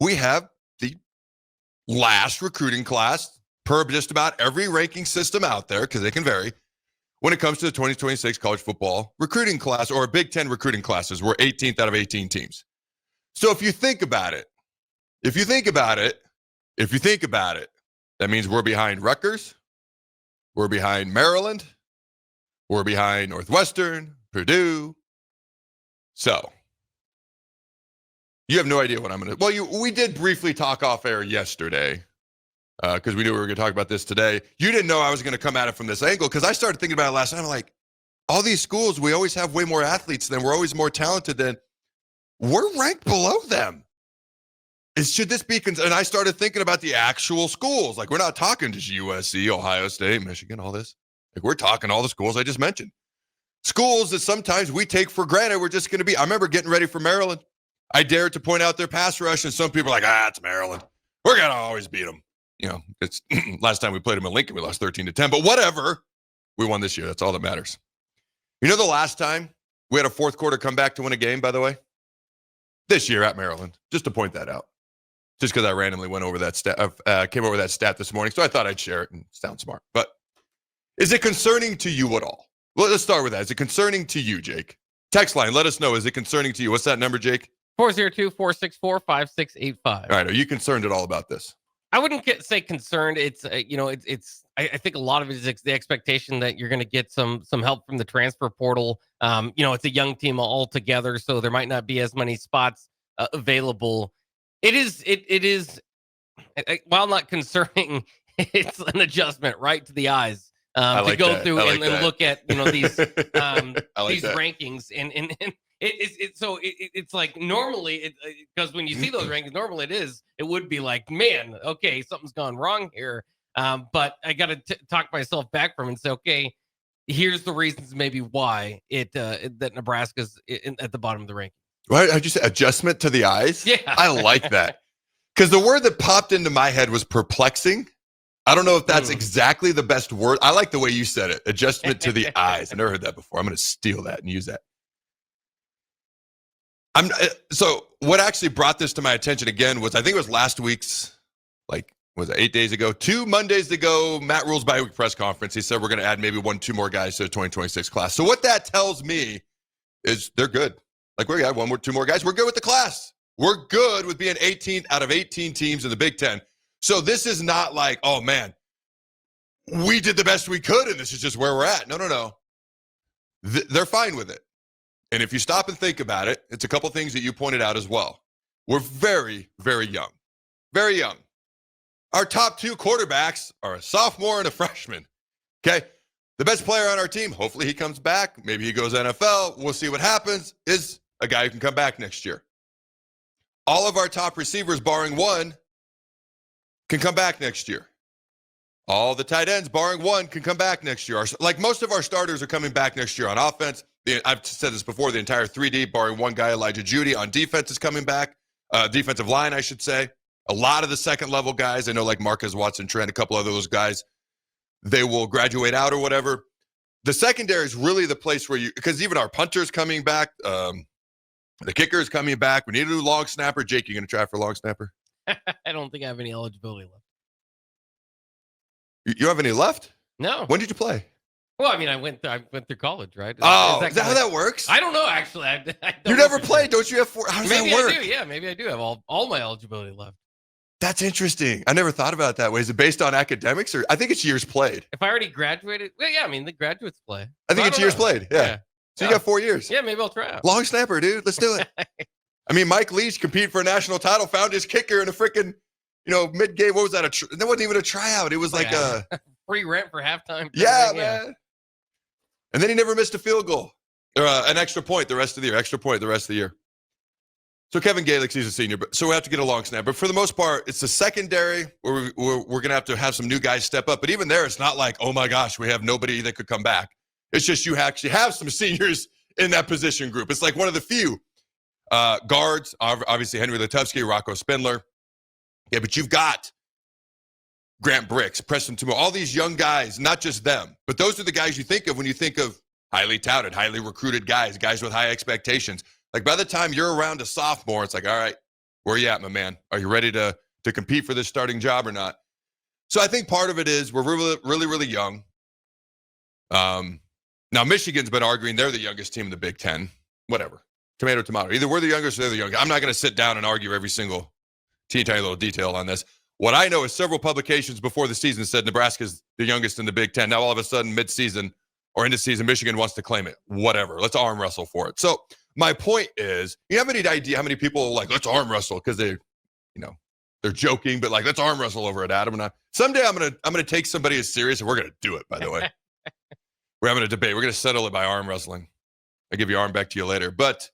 we have the last recruiting class per just about every ranking system out there, because they can vary, when it comes to the 2026 college football recruiting class or Big Ten recruiting classes. We're 18th out of 18 teams. So if you think about it, that means we're behind Rutgers, we're behind Maryland, we're behind Northwestern, Purdue. So you have no idea what I'm going to... Well, we did briefly talk off air yesterday because we knew we were going to talk about this today. You didn't know I was going to come at it from this angle because I started thinking about it last night. I'm like, all these schools, we always have way more athletes than, we're always more talented than, we're ranked below them. Should this be... And I started thinking about the actual schools. Like, we're not talking just USC, Ohio State, Michigan, all this. Like, we're talking all the schools I just mentioned. Schools that sometimes we take for granted we're just going to be... I remember getting ready for Maryland. I dared to point out their pass rush, and some people are like, it's Maryland. We're going to always beat them. You know, it's last time we played them in Lincoln, we lost 13-10. But whatever. We won this year. That's all that matters. You know the last time we had a fourth quarter comeback to win a game, by the way? This year at Maryland. Just to point that out. Just because I randomly went over that stat, came over that stat this morning, so I thought I'd share it and sound smart. But is it concerning to you at all? Well, let's start with that. Is it concerning to you, Jake? Text line, let us know. Is it concerning to you? What's that number, Jake? 402-464-5685. All right. Are you concerned at all about this? I wouldn't say concerned. It's I think a lot of it is the expectation that you're going to get some help from the transfer portal. It's a young team altogether, so there might not be as many spots available. It is while not concerning, it's an adjustment right to the eyes to go through and look at these these rankings and it's like normally because when you see those rankings, normally it would be like, man, okay, something's gone wrong here. But I got to talk myself back from it and say, okay, here's the reasons maybe why that Nebraska's at the bottom of the ranking. Right? How'd you say adjustment to the eyes? Yeah. I like that. Because the word that popped into my head was perplexing. I don't know if that's exactly the best word. I like the way you said it. Adjustment to the eyes. I never heard that before. I'm going to steal that and use that. So what actually brought this to my attention again was, I think it was last week's, was it 8 days ago? 2 Mondays ago, Matt Rule's bi-week press conference. He said we're going to add maybe 1-2 more guys to the 2026 class. So what that tells me is they're good. Like, we got 1 or 2 more guys. We're good with the class. We're good with being 18th out of 18 teams in the Big Ten. So this is not like, oh, man, we did the best we could, and this is just where we're at. No. They're fine with it. And if you stop and think about it, it's a couple things that you pointed out as well. We're very, very young. Very young. Our top 2 quarterbacks are a sophomore and a freshman. Okay? The best player on our team, hopefully he comes back. Maybe he goes NFL. We'll see what happens, is a guy who can come back next year. All of our top receivers, barring one, can come back next year. All the tight ends, barring one, can come back next year. Like, most of our starters are coming back next year on offense. I've said this before, the entire 3D, barring one guy, Elijah Judy, on defense is coming back. Defensive line, I should say. A lot of the second-level guys, I know, like Marcus Watson, Trent, a couple of those guys, they will graduate out or whatever. The secondary is really the place where because even our punter's coming back, the kicker is coming back. We need a new long snapper. Jake, you going to try for long snapper? I don't think I have any eligibility left. You have any left? No. When did you play? Well, I mean, I went through college, right? Is that how that works? I don't know, actually. I don't you never played. Don't you have 4? How does that work? Maybe I do. Yeah, maybe I do have all my eligibility left. That's interesting. I never thought about it that way. Is it based on academics, or I think it's years played? If I already graduated, well, yeah, I mean, the graduates play. I think it's years played. Yeah. So you got 4 years. Yeah, maybe I'll try out. Long snapper, dude. Let's do it. I mean, Mike Leach competed for a national title, found his kicker in a freaking, mid-game. What was that? That wasn't even a tryout. It was like a free rent for halftime. Yeah, man. And then he never missed a field goal or an extra point the rest of the year. So Kevin Gaelick, he's a senior, so we have to get a long snap. But for the most part, it's the secondary where we're going to have some new guys step up. But even there, it's not like, oh my gosh, we have nobody that could come back. It's just you actually have some seniors in that position group. It's like one of the few guards, obviously Henry Letowski, Rocco Spindler. Yeah, but you've got Grant Bricks, Preston Timo, all these young guys, not just them, but those are the guys you think of when you think of highly touted, highly recruited guys with high expectations. Like, by the time you're around a sophomore, it's like, all right, Where are you at, my man? Are you ready to compete for this starting job or not? So I think part of it is we're really, really, really young. Now Michigan's been arguing they're the youngest team in the Big Ten. Whatever. Tomato, tomato. Either we're the youngest or they're the youngest. I'm not going to sit down and argue every single teeny tiny little detail on this. What I know is several publications before the season said Nebraska's the youngest in the Big Ten. Now all of a sudden, mid-season or into season, Michigan wants to claim it. Whatever. Let's arm wrestle for it. So my point is, you have any idea how many people like, let's arm wrestle because they, they're joking, but like, let's arm wrestle over it, Adam. And someday I'm gonna take somebody as serious, and we're gonna do it. By the way, we're having a debate. We're gonna settle it by arm wrestling. I'll give your arm back to you later. But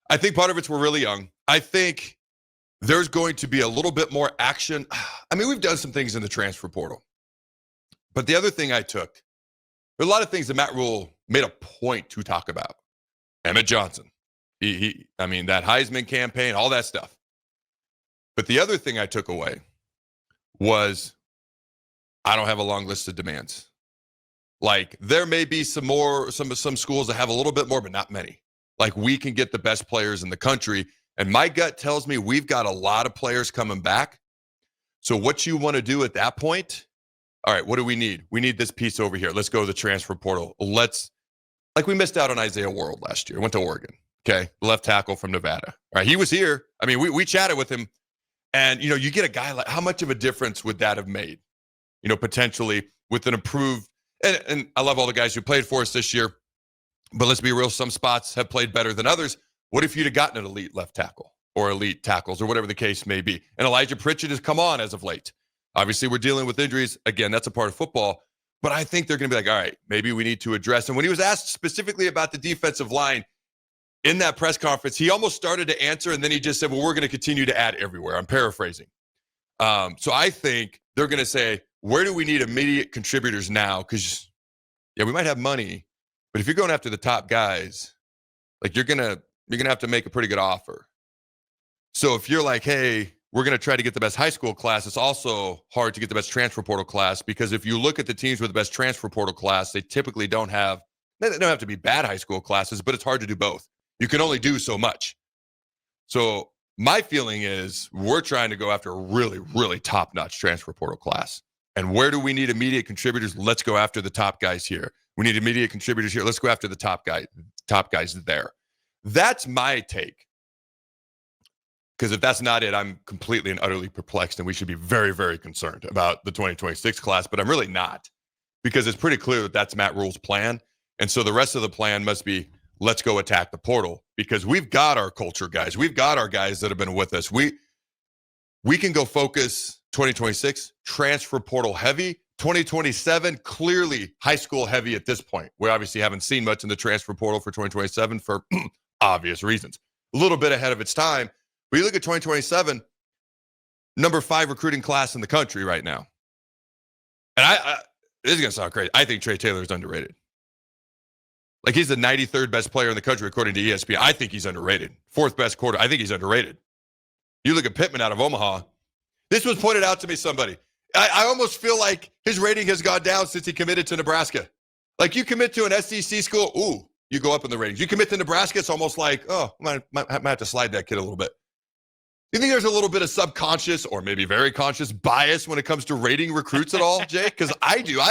I think part of it's we're really young. I think there's going to be a little bit more action. I mean, we've done some things in the transfer portal, but the other thing I took, there are a lot of things that Matt Rule made a point to talk about. Emmett Johnson, I mean, that Heisman campaign, all that stuff. But the other thing I took away was I don't have a long list of demands. Like there may be some schools that have a little bit more, but not many. Like we can get the best players in the country. And my gut tells me we've got a lot of players coming back. So what you want to do at that point, all right, what do we need? We need this piece over here. Let's go to the transfer portal. Like we missed out on Isaiah World last year. Went to Oregon, okay? Left tackle from Nevada. All right, he was here. I mean, we chatted with him. And, you get a guy like, how much of a difference would that have made? Potentially with an improved, and I love all the guys who played for us this year, but let's be real, some spots have played better than others. What if you'd have gotten an elite left tackle or elite tackles or whatever the case may be? And Elijah Pritchett has come on as of late. Obviously, we're dealing with injuries. Again, that's a part of football. But I think they're going to be like, all right, maybe we need to address. And when he was asked specifically about the defensive line, in that press conference, he almost started to answer, and then he just said, well, we're going to continue to add everywhere. I'm paraphrasing. So I think they're going to say, where do we need immediate contributors now? Because, yeah, we might have money, but if you're going after the top guys, like you're gonna have to make a pretty good offer. So if you're like, hey, we're going to try to get the best high school class, it's also hard to get the best transfer portal class, because if you look at the teams with the best transfer portal class, they typically they don't have to be bad high school classes, but it's hard to do both. You can only do so much. So my feeling is we're trying to go after a really, really top-notch transfer portal class. And where do we need immediate contributors? Let's go after the top guys here. We need immediate contributors here. Let's go after the top guys there. That's my take. Because if that's not it, I'm completely and utterly perplexed, and we should be very, very concerned about the 2026 class. But I'm really not, because it's pretty clear that that's Matt Rule's plan. And so the rest of the plan must be, let's go attack the portal, because we've got our culture guys. We've got our guys that have been with us. We can go focus 2026, transfer portal heavy. 2027, clearly high school heavy at this point. We obviously haven't seen much in the transfer portal for 2027 for obvious reasons. A little bit ahead of its time. But you look at 2027, number 5 recruiting class in the country right now. And this is going to sound crazy. I think Trey Taylor is underrated. Like, he's the 93rd best player in the country, according to ESPN. I think he's underrated. 4th best quarter. I think he's underrated. You look at Pittman out of Omaha. This was pointed out to me, somebody. I almost feel like his rating has gone down since he committed to Nebraska. Like, you commit to an SEC school, ooh, you go up in the ratings. You commit to Nebraska, it's almost like, oh, might have to slide that kid a little bit. You think there's a little bit of subconscious or maybe very conscious bias when it comes to rating recruits at all, Jake? Because I do.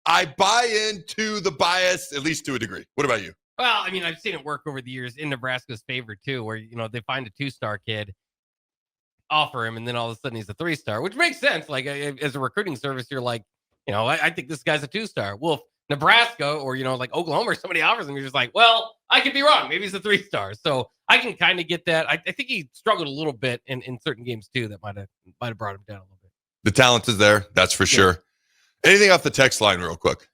I buy into the bias, at least to a degree. What about you? Well, I mean, I've seen it work over the years in Nebraska's favor, too, where, they find a 2-star kid, offer him, and then all of a sudden he's a 3-star, which makes sense. Like, as a recruiting service, you're like, I think this guy's a 2-star. Well, if Nebraska or, like Oklahoma or somebody offers him, you're just like, well, I could be wrong. Maybe he's a 3-star. So I can kind of get that. I think he struggled a little bit in certain games, too, that might have brought him down a little bit. The talent is there. That's for sure. Anything off the text line real quick?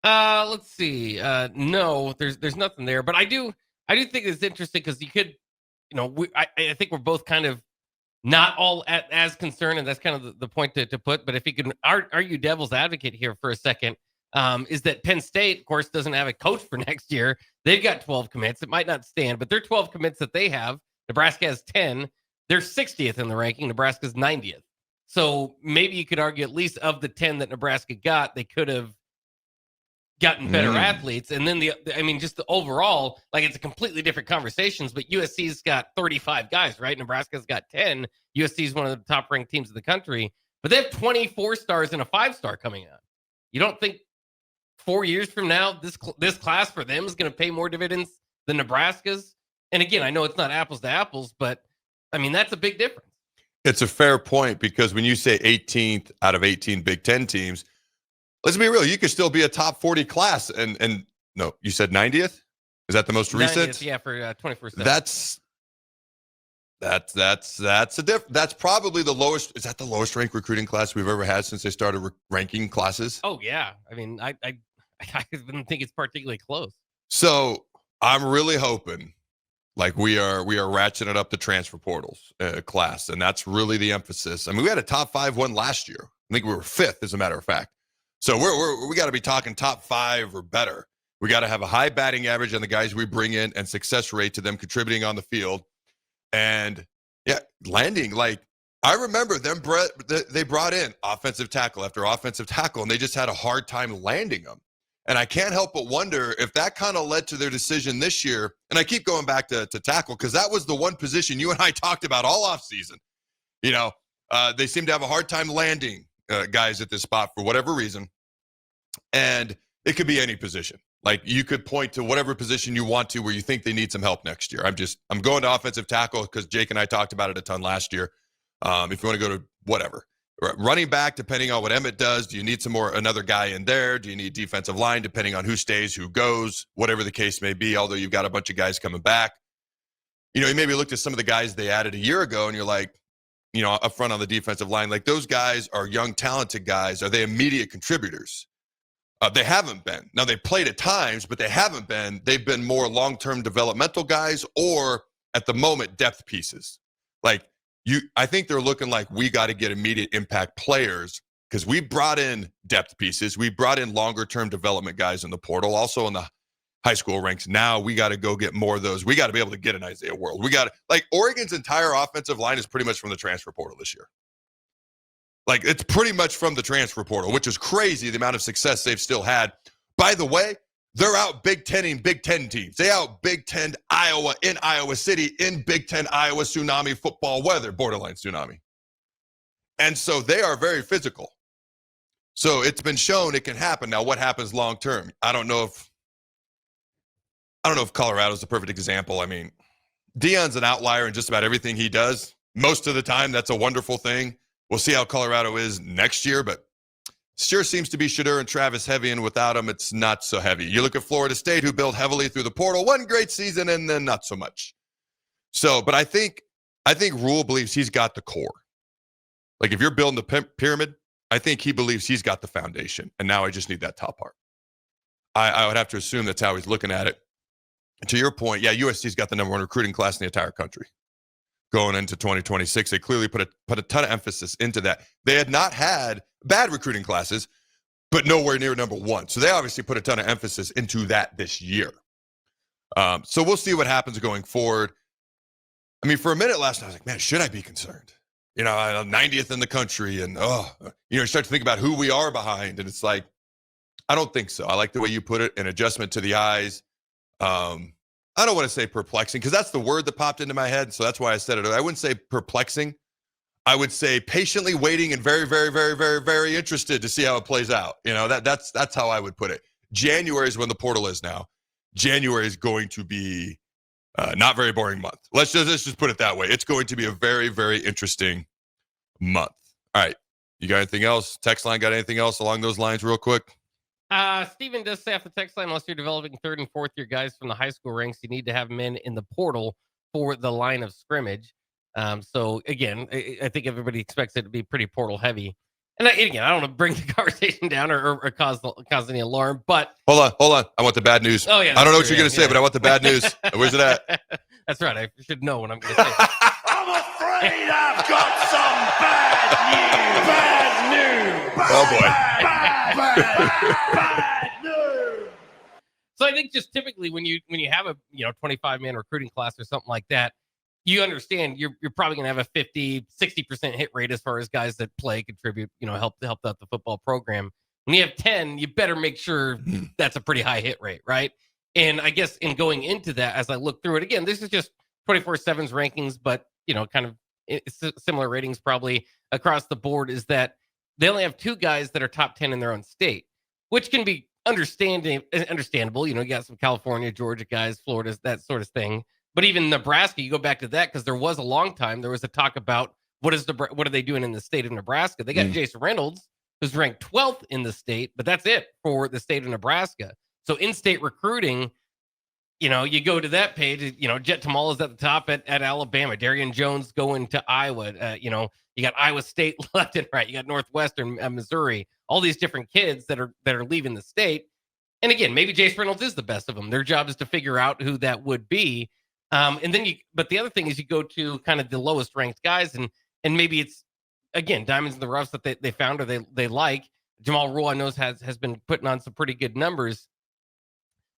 Let's see. No, there's nothing there, but I do think it's interesting because you could, I think we're both kind of not all as concerned, and that's kind of the point to put. But if you can argue devil's advocate here for a second, is that Penn State, of course, doesn't have a coach for next year. They've got 12 commits. It might not stand, but their 12 commits that they have, Nebraska has 10. They're 60th in the ranking. Nebraska's 90th. So maybe you could argue at least of the 10 that Nebraska got, they could have gotten better athletes. And then just the overall, like, it's a completely different conversations, but USC's got 35 guys, right? Nebraska's got 10. USC is one of the top ranked teams in the country, but they have 24 stars and a 5-star coming out. You don't think 4 years from now, this class for them is going to pay more dividends than Nebraska's? And again, I know it's not apples to apples, but I mean, that's a big difference. It's a fair point, because when you say 18th out of 18 Big Ten teams, let's be real, you could still be a top 40 class. And no, you said 90th? Is that the most recent? 90th, yeah, for 24/7. That's probably the lowest. Is that the lowest ranked recruiting class we've ever had since they started ranking classes? Oh yeah. I mean, I didn't think it's particularly close. So I'm really hoping, like, we are ratcheting up the transfer portals class, and that's really the emphasis. I mean, we had a top 5 one last year. I think we were 5th, as a matter of fact. So we got to be talking top 5 or better. We got to have a high batting average on the guys we bring in, and success rate to them contributing on the field. And yeah, landing. Like, I remember them, they brought in offensive tackle after offensive tackle, and they just had a hard time landing them. And I can't help but wonder if that kind of led to their decision this year. And I keep going back to tackle, because that was the one position you and I talked about all offseason. You know, they seem to have a hard time landing guys at this spot for whatever reason. And it could be any position. Like, you could point to whatever position you want to where you think they need some help next year. I'm going to offensive tackle because Jake and I talked about it a ton last year. If you want to go to whatever. Running back, depending on what Emmett does, do you need another guy in there? Do you need defensive line, depending on who stays, who goes, whatever the case may be, although you've got a bunch of guys coming back. You know, you maybe looked at some of the guys they added a year ago, and you're like, you know, up front on the defensive line, like, those guys are young, talented guys. Are they immediate contributors? They haven't been. Now, they played at times, but they haven't been. They've been more long-term developmental guys, or at the moment, depth pieces. Like, I think they're looking like, we got to get immediate impact players, because we brought in depth pieces. We brought in longer-term development guys in the portal, also in the high school ranks. Now we got to go get more of those. We got to be able to get an Isaiah World. We got to, like, Oregon's entire offensive line is pretty much from the transfer portal this year. Like, it's pretty much from the transfer portal, which is crazy, the amount of success they've still had. By the way, they're out Big Ten-ing Big Ten teams. They out Big Ten Iowa in Iowa City in Big Ten Iowa tsunami football weather, borderline tsunami. And so they are very physical. So it's been shown it can happen. Now, what happens long term? I don't know if Colorado's the perfect example. I mean, Deion's an outlier in just about everything he does. Most of the time, that's a wonderful thing. We'll see how Colorado is next year, but sure seems to be Shadur and Travis heavy, and without them, it's not so heavy. You look at Florida State, who built heavily through the portal, one great season, and then not so much. So, but I think Rule believes he's got the core. Like, if you're building the pyramid, I think he believes he's got the foundation, and now I just need that top part. I would have to assume that's how he's looking at it. And to your point, yeah, USC's got the number 1 recruiting class in the entire country. Going into 2026, they clearly put a ton of emphasis into that. They had not had bad recruiting classes, but nowhere near number 1. So they obviously put a ton of emphasis into that this year. So we'll see what happens going forward. I mean, for a minute last night, I was like, man, should I be concerned? You know, I'm 90th in the country, and you start to think about who we are behind, and it's like, I don't think so. I like the way you put it, an adjustment to the eyes. I don't want to say perplexing, because that's the word that popped into my head, so that's why I said it. I wouldn't say perplexing. I would say patiently waiting and very, very, very, very, very interested to see how it plays out. You know, that's how I would put it. January is when the portal is now. January is going to be not very boring month. Let's just put it that way. It's going to be a very, very interesting month. All right. You got anything else? Text line got anything else along those lines real quick? Steven does say off the text line, unless you're developing 3rd and 4th year guys from the high school ranks, you need to have men in the portal for the line of scrimmage. So again, I think everybody expects it to be pretty portal heavy. And again, I don't want to bring the conversation down or cause any alarm, but hold on. I want the bad news. Oh yeah. I don't know what you're going to say, but I want the bad news. Where's it at? That's right. I should know what I'm going to say. I'm afraid I've got some bad news. Oh boy. Bad news. So I think just typically when you have a 25-man recruiting class or something like that, you understand you're probably going to have a 50-60% hit rate as far as guys that play, contribute, help out the football program. When you have 10, you better make sure that's a pretty high hit rate, right? And I guess in going into that, as I look through it again, this is just 24/7's rankings, but kind of similar ratings probably across the board, is that they only have 2 guys that are top 10 in their own state, which can be understandable. You got some California, Georgia guys, Florida, that sort of thing. But even Nebraska, you go back to that because there was a long time there was a talk about what are they doing in the state of Nebraska? They got Jason Reynolds, who's ranked 12th in the state, but that's it for the state of Nebraska. So in-state recruiting, you go to that page, Jet Tamal is at the top at Alabama. Darian Jones going to Iowa. You got Iowa State left and right. You got Northwestern, Missouri, all these different kids that are leaving the state. And again, maybe Jace Reynolds is the best of them. Their job is to figure out who that would be. But the other thing is you go to kind of the lowest ranked guys, and maybe it's, again, diamonds in the roughs that they found or they like. Jamal Rule, I know, has been putting on some pretty good numbers,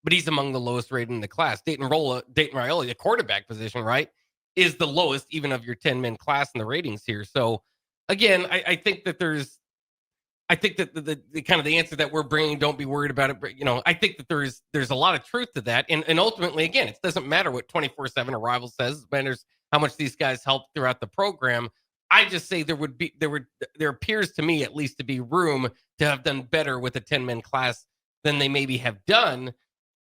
but he's among the lowest rated in the class. Dayton Raiola, the quarterback position, right, is the lowest even of your 10-man class in the ratings here. So again, I think that the kind of the answer that we're bringing, don't be worried about it. But, I think that there's a lot of truth to that. And ultimately, again, it doesn't matter what 24/7 Arrival says. It matters how much these guys help throughout the program. I just say there appears to me at least to be room to have done better with a 10-man class than they maybe have done.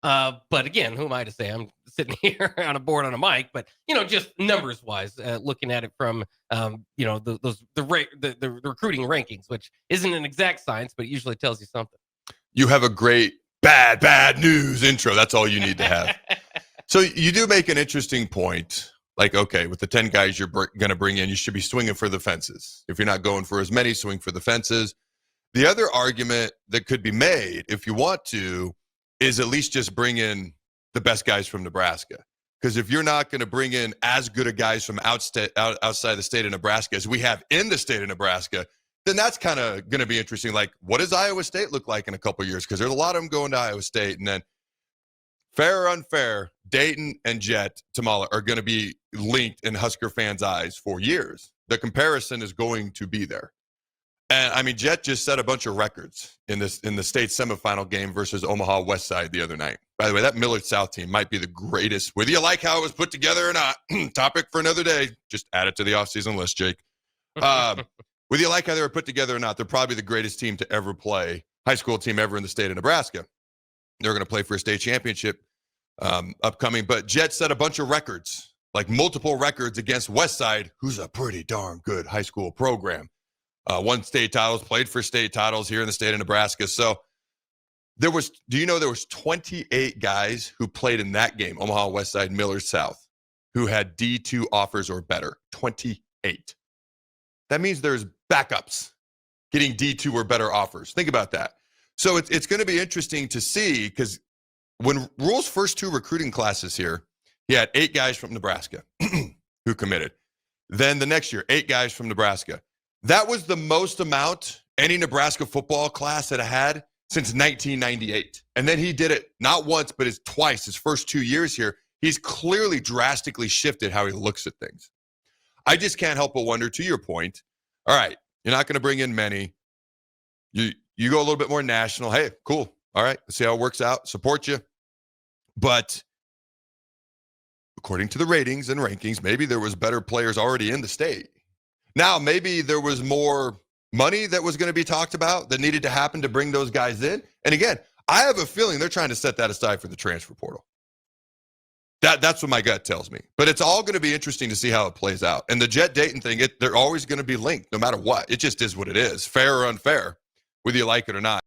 But again, who am I to say? I'm sitting here on a board on a mic, but just numbers wise, looking at it from the recruiting rankings, which isn't an exact science, but it usually tells you something. You have a great bad news intro. That's all you need to have. So you do make an interesting point. Like, okay, with the 10 guys you're going to bring in, you should be swinging for the fences. If you're not going for as many, swing for the fences. The other argument that could be made, if you want to, is at least just bring in the best guys from Nebraska. Because if you're not going to bring in as good a guys from outside the state of Nebraska as we have in the state of Nebraska, then that's kind of going to be interesting. Like, what does Iowa State look like in a couple of years? Because there's a lot of them going to Iowa State. And then, fair or unfair, Dayton and Jet Tamala are going to be linked in Husker fans' eyes for years. The comparison is going to be there. And I mean, Jet just set a bunch of records in the state semifinal game versus Omaha West Side the other night. By the way, that Millard South team might be the greatest, whether you like how it was put together or not. Topic for another day. Just add it to the offseason list, Jake. Whether you like how they were put together or not, they're probably the greatest team to ever play, high school team ever in the state of Nebraska. They're going to play for a state championship upcoming. But Jet set a bunch of records, like multiple records against West Side, who's a pretty darn good high school program. Won state titles, played for state titles here in the state of Nebraska. So there was 28 guys who played in that game, Omaha West Side, Millard South, who had D2 offers or better. 28. That means there's backups getting D2 or better offers. Think about that. So it's going to be interesting to see, because when Rule's first 2 recruiting classes here, he had 8 guys from Nebraska who committed. Then the next year, 8 guys from Nebraska. That was the most amount any Nebraska football class had since 1998. And then he did it not once, but twice, his first 2 years here. He's clearly drastically shifted how he looks at things. I just can't help but wonder, to your point, all right, you're not going to bring in many. You go a little bit more national. Hey, cool. All right, let's see how it works out. Support you. But according to the ratings and rankings, maybe there was better players already in the state. Now, maybe there was more money that was going to be talked about that needed to happen to bring those guys in. And again, I have a feeling they're trying to set that aside for the transfer portal. That's what my gut tells me. But it's all going to be interesting to see how it plays out. And the Jet Dayton thing, they're always going to be linked no matter what. It just is what it is, fair or unfair, whether you like it or not.